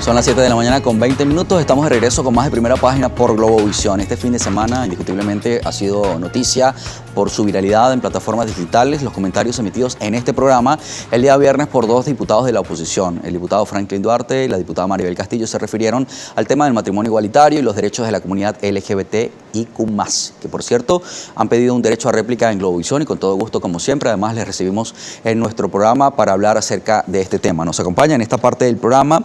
Son las 7 de la mañana con 20 minutos. Estamos de regreso con más de Primera Página por Globovisión. Este fin de semana, indiscutiblemente, ha sido noticia por su viralidad en plataformas digitales. Los comentarios emitidos en este programa el día viernes por dos diputados de la oposición. El diputado Franklin Duarte y la diputada Maribel Castillo se refirieron al tema del matrimonio igualitario y los derechos de la comunidad LGBTIQ+, que por cierto han pedido un derecho a réplica en Globovisión y con todo gusto, como siempre. Además, les recibimos en nuestro programa para hablar acerca de este tema. Nos acompaña en esta parte del programa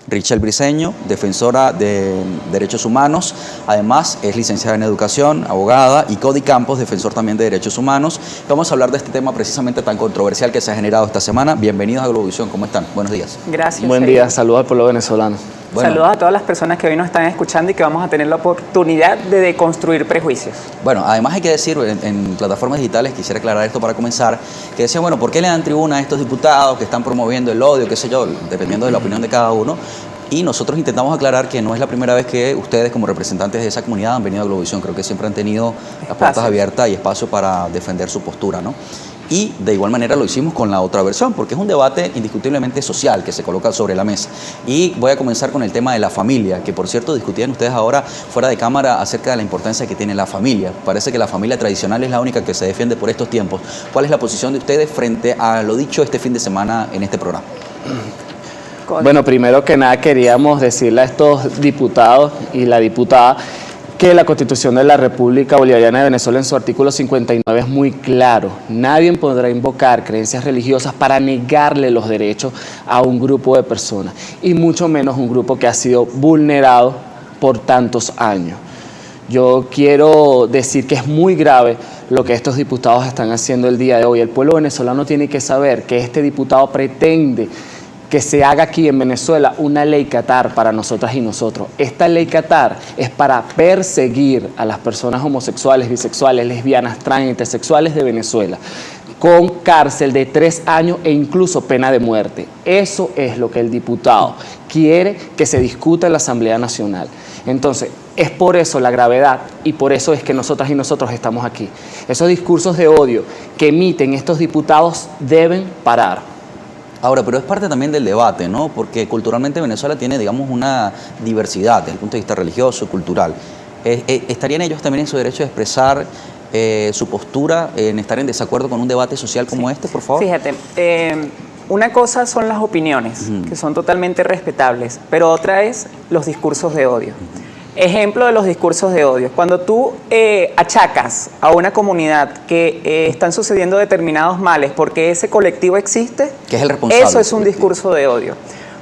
Richel Briceño, defensora de derechos humanos, además es licenciada en educación, abogada, y Cody Campos, defensor también de derechos humanos. Vamos a hablar de este tema precisamente tan controversial que se ha generado esta semana. Bienvenidos a Globovisión, ¿cómo están? Buenos días. Gracias. Buen día, saludos al pueblo venezolano. Bueno, saludos a todas las personas que hoy nos están escuchando y que vamos a tener la oportunidad de deconstruir prejuicios. Bueno, además hay que decir, en plataformas digitales, quisiera aclarar esto para comenzar, que decían, bueno, ¿por qué le dan tribuna a estos diputados que están promoviendo el odio, qué sé yo, dependiendo de la opinión de cada uno? Y nosotros intentamos aclarar que no es la primera vez que ustedes, como representantes de esa comunidad, han venido a Globovisión. Creo que siempre han tenido las puertas abiertas y espacio para defender su postura, ¿no? Y de igual manera lo hicimos con la otra versión, porque es un debate indiscutiblemente social que se coloca sobre la mesa. Y voy a comenzar con el tema de la familia, que por cierto discutían ustedes ahora fuera de cámara acerca de la importancia que tiene la familia. Parece que la familia tradicional es la única que se defiende por estos tiempos. ¿Cuál es la posición de ustedes frente a lo dicho este fin de semana en este programa? Bueno, primero que nada queríamos decirle a estos diputados y la diputada que la Constitución de la República Bolivariana de Venezuela en su artículo 59 es muy claro. Nadie podrá invocar creencias religiosas para negarle los derechos a un grupo de personas, y mucho menos un grupo que ha sido vulnerado por tantos años. Yo quiero decir que es muy grave lo que estos diputados están haciendo el día de hoy. El pueblo venezolano tiene que saber que este diputado pretende que se haga aquí en Venezuela una ley Qatar para nosotras y nosotros. Esta ley Qatar es para perseguir a las personas homosexuales, bisexuales, lesbianas, trans, intersexuales de Venezuela, con cárcel de 3 años e incluso pena de muerte. Eso es lo que el diputado quiere que se discuta en la Asamblea Nacional. Entonces, es por eso la gravedad y por eso es que nosotras y nosotros estamos aquí. Esos discursos de odio que emiten estos diputados deben parar. Ahora, pero es parte también del debate, ¿no? Porque culturalmente Venezuela tiene, digamos, una diversidad desde el punto de vista religioso, cultural. ¿Estarían ellos también en su derecho de expresar su postura, en estar en desacuerdo con un debate social como este, por favor? Fíjate, una cosa son las opiniones, que son totalmente respetables, pero otra es los discursos de odio. Ejemplo de los discursos de odio. Cuando tú achacas a una comunidad que están sucediendo determinados males porque ese colectivo existe, que es el responsable, eso es un discurso de odio.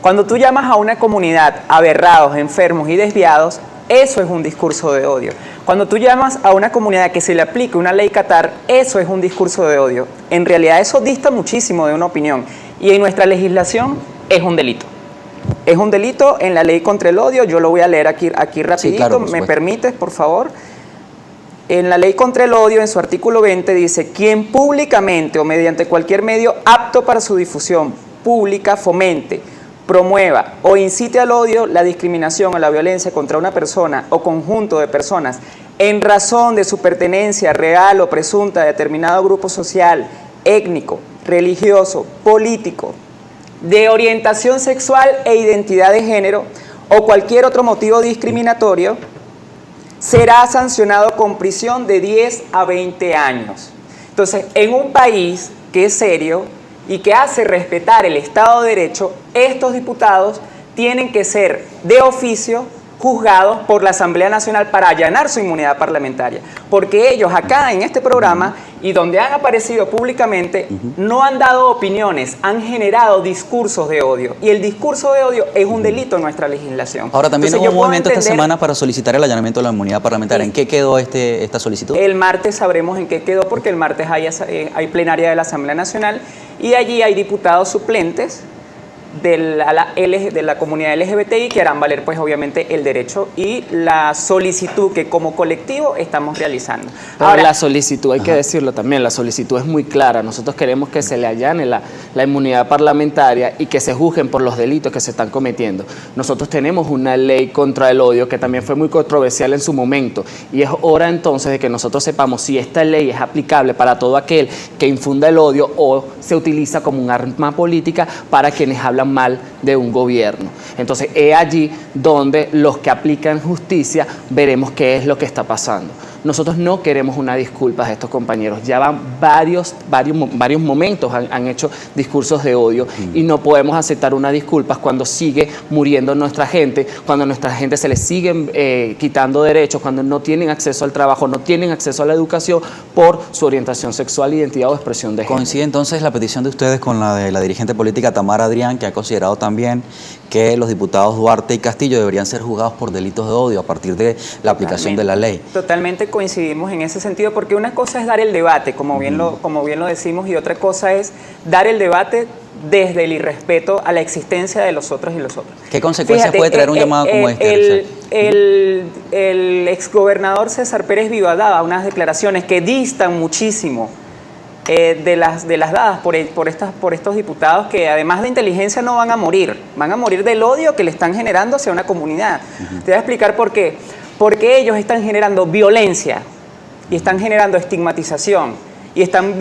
Cuando tú llamas a una comunidad aberrados, enfermos y desviados, eso es un discurso de odio. Cuando tú llamas a una comunidad que se le aplique una ley Qatar, eso es un discurso de odio. En realidad eso dista muchísimo de una opinión, y en nuestra legislación es un delito. Es un delito en la ley contra el odio. Yo lo voy a leer aquí rapidito, sí, claro, ¿me permites, por favor? En la ley contra el odio, en su artículo 20, dice: quien públicamente o mediante cualquier medio apto para su difusión pública fomente, promueva o incite al odio, la discriminación o la violencia contra una persona o conjunto de personas en razón de su pertenencia real o presunta a determinado grupo social, étnico, religioso, político, de orientación sexual e identidad de género o cualquier otro motivo discriminatorio, será sancionado con prisión de 10 a 20 años. Entonces, en un país que es serio y que hace respetar el Estado de Derecho, estos diputados tienen que ser de oficio juzgados por la Asamblea Nacional para allanar su inmunidad parlamentaria, porque ellos acá en este programa y donde han aparecido públicamente no han dado opiniones, han generado discursos de odio, y el discurso de odio es un delito en nuestra legislación. Ahora, también hubo un movimiento esta semana para solicitar el allanamiento de la inmunidad parlamentaria. ¿En qué quedó esta solicitud? El martes sabremos en qué quedó, porque el martes hay plenaria de la Asamblea Nacional y allí hay diputados suplentes de la comunidad LGBTI que harán valer, pues, obviamente, el derecho y la solicitud que como colectivo estamos realizando. Pero ahora, la solicitud, hay que decirlo también, la solicitud es muy clara. Nosotros queremos que se le allane la inmunidad parlamentaria y que se juzguen por los delitos que se están cometiendo. Nosotros tenemos una ley contra el odio que también fue muy controversial en su momento, y es hora entonces de que nosotros sepamos si esta ley es aplicable para todo aquel que infunda el odio o se utiliza como un arma política para quienes hablan hablan mal de un gobierno. Entonces, es allí donde los que aplican justicia veremos qué es lo que está pasando. Nosotros no queremos una disculpa de estos compañeros. Ya van varios momentos han hecho discursos de odio y no podemos aceptar una disculpa cuando sigue muriendo nuestra gente, cuando a nuestra gente se les siguen quitando derechos, cuando no tienen acceso al trabajo, no tienen acceso a la educación por su orientación sexual, identidad o expresión de género. ¿Coincide entonces la petición de ustedes con la de la dirigente política Tamara Adrián, que ha considerado también que los diputados Duarte y Castillo deberían ser juzgados por delitos de odio a partir de la aplicación de la ley? Totalmente coincidimos en ese sentido, porque una cosa es dar el debate, como bien lo decimos, y otra cosa es dar el debate desde el irrespeto a la existencia de los otros y los otros. ¿Qué consecuencias puede traer un llamado como este? El exgobernador César Pérez Viva daba unas declaraciones que distan muchísimo de las dadas por estos diputados, que además de inteligencia no van a morir del odio que le están generando hacia una comunidad. Te voy a explicar por qué. Porque ellos están generando violencia y están generando estigmatización y están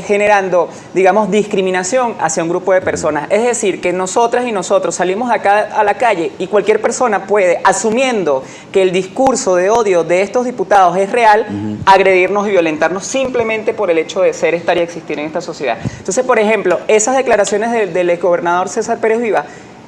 generando, digamos, discriminación hacia un grupo de personas. Es decir, que nosotras y nosotros salimos de acá a la calle y cualquier persona puede, asumiendo que el discurso de odio de estos diputados es real, agredirnos y violentarnos simplemente por el hecho de ser, estar y existir en esta sociedad. Entonces, por ejemplo, esas declaraciones del exgobernador César Pérez Viva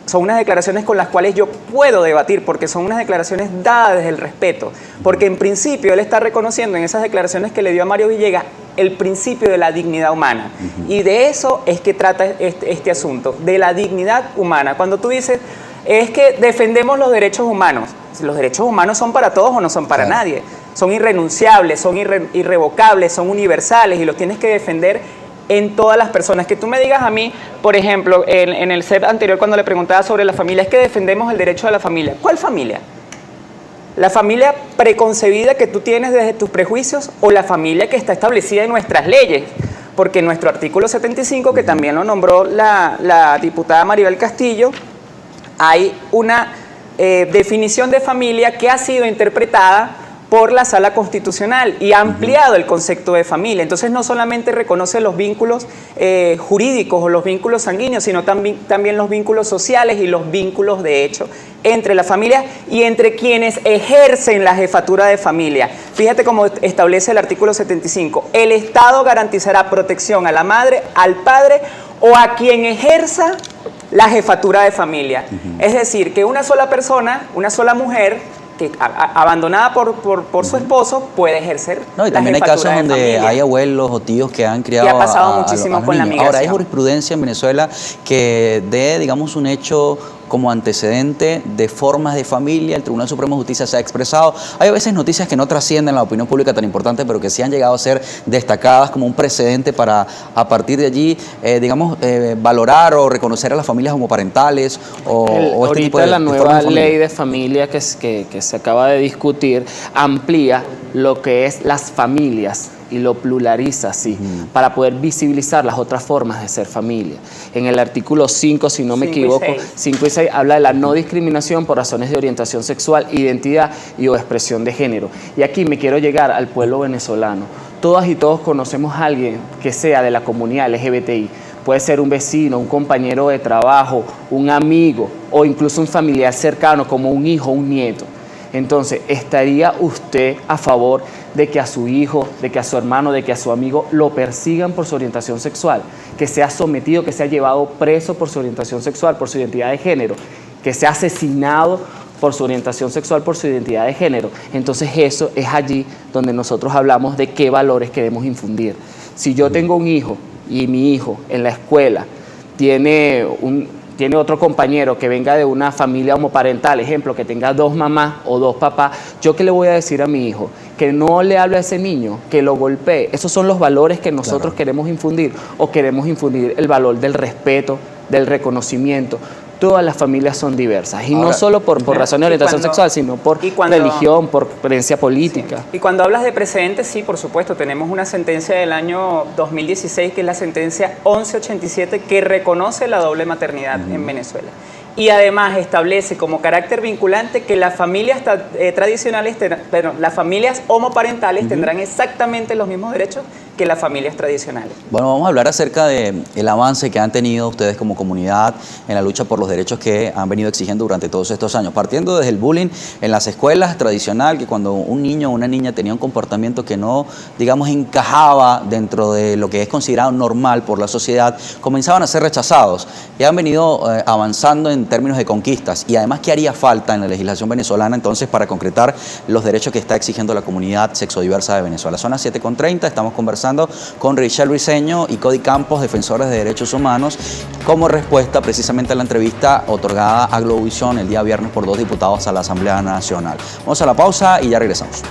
son unas declaraciones con las cuales yo puedo debatir, porque son unas declaraciones dadas desde el respeto, porque en principio él está reconociendo en esas declaraciones que le dio a Mario Villegas el principio de la dignidad humana, y de eso es que trata este asunto, de la dignidad humana. Cuando tú dices, es que defendemos los derechos humanos son para todos o no son para nadie, son irrenunciables, son irrevocables, son universales y los tienes que defender en todas las personas. Que tú me digas a mí, por ejemplo, en el set anterior cuando le preguntaba sobre la familia, es que defendemos el derecho de la familia. ¿Cuál familia? ¿La familia preconcebida que tú tienes desde tus prejuicios o la familia que está establecida en nuestras leyes? Porque en nuestro artículo 75, que también lo nombró la diputada Maribel Castillo, hay una definición de familia que ha sido interpretada por la Sala Constitucional y ha ampliado el concepto de familia. Entonces no solamente reconoce los vínculos jurídicos o los vínculos sanguíneos, sino también los vínculos sociales y los vínculos de hecho entre la familia y entre quienes ejercen la jefatura de familia. Fíjate cómo establece el artículo 75. El Estado garantizará protección a la madre, al padre o a quien ejerza la jefatura de familia. Es decir, que una sola persona, una sola mujer, que abandonada por su esposo, puede ejercer. No, y también hay casos donde hay abuelos o tíos que han criado y ha pasado muchísimo con la migración. Ahora, hay jurisprudencia en Venezuela que dé, digamos, un hecho como antecedente de formas de familia. El Tribunal Supremo de Justicia se ha expresado. Hay a veces noticias que no trascienden la opinión pública tan importante, pero que sí han llegado a ser destacadas como un precedente para, a partir de allí, digamos, valorar o reconocer a las familias homoparentales o este tipo de la nueva ley de familia que se acaba de discutir amplía lo que es las familias y lo pluraliza así, para poder visibilizar las otras formas de ser familia. En el artículo 5, si no me equivoco, 5 y 6, habla de la no discriminación por razones de orientación sexual, identidad y o expresión de género. Y aquí me quiero llegar al pueblo venezolano. Todas y todos conocemos a alguien que sea de la comunidad LGBTI. Puede ser un vecino, un compañero de trabajo, un amigo o incluso un familiar cercano como un hijo o un nieto. Entonces, ¿estaría usted a favor de que a su hijo, de que a su hermano, de que a su amigo lo persigan por su orientación sexual? Que sea sometido, que sea llevado preso por su orientación sexual, por su identidad de género, que sea asesinado por su orientación sexual, por su identidad de género. Entonces eso es allí donde nosotros hablamos de qué valores queremos infundir. Si yo tengo un hijo y mi hijo en la escuela tiene otro compañero que venga de una familia homoparental, ejemplo, que tenga 2 mamás o 2 papás, ¿yo qué le voy a decir a mi hijo? Que no le hable a ese niño, que lo golpee. Esos son los valores que nosotros queremos infundir, o queremos infundir el valor del respeto, del reconocimiento. Todas las familias son diversas, y ahora, no solo por razones de orientación sexual, sino por religión, por creencia política. Sí. Y cuando hablas de precedentes, sí, por supuesto, tenemos una sentencia del año 2016, que es la sentencia 1187, que reconoce la doble maternidad en Venezuela. Y además establece como carácter vinculante que las familias tradicionales, las familias homoparentales tendrán exactamente los mismos derechos que las familias tradicionales. Bueno, vamos a hablar acerca del avance que han tenido ustedes como comunidad en la lucha por los derechos que han venido exigiendo durante todos estos años. Partiendo desde el bullying en las escuelas tradicional, que cuando un niño o una niña tenía un comportamiento que no, digamos, encajaba dentro de lo que es considerado normal por la sociedad, comenzaban a ser rechazados. Y han venido avanzando en términos de conquistas. Y además, ¿qué haría falta en la legislación venezolana entonces para concretar los derechos que está exigiendo la comunidad sexodiversa de Venezuela? Son las 7:30, estamos conversando con Richelle Briceño y Cody Campos, defensores de derechos humanos, como respuesta precisamente a la entrevista otorgada a Globovisión el día viernes por 2 diputados a la Asamblea Nacional. Vamos a la pausa y ya regresamos.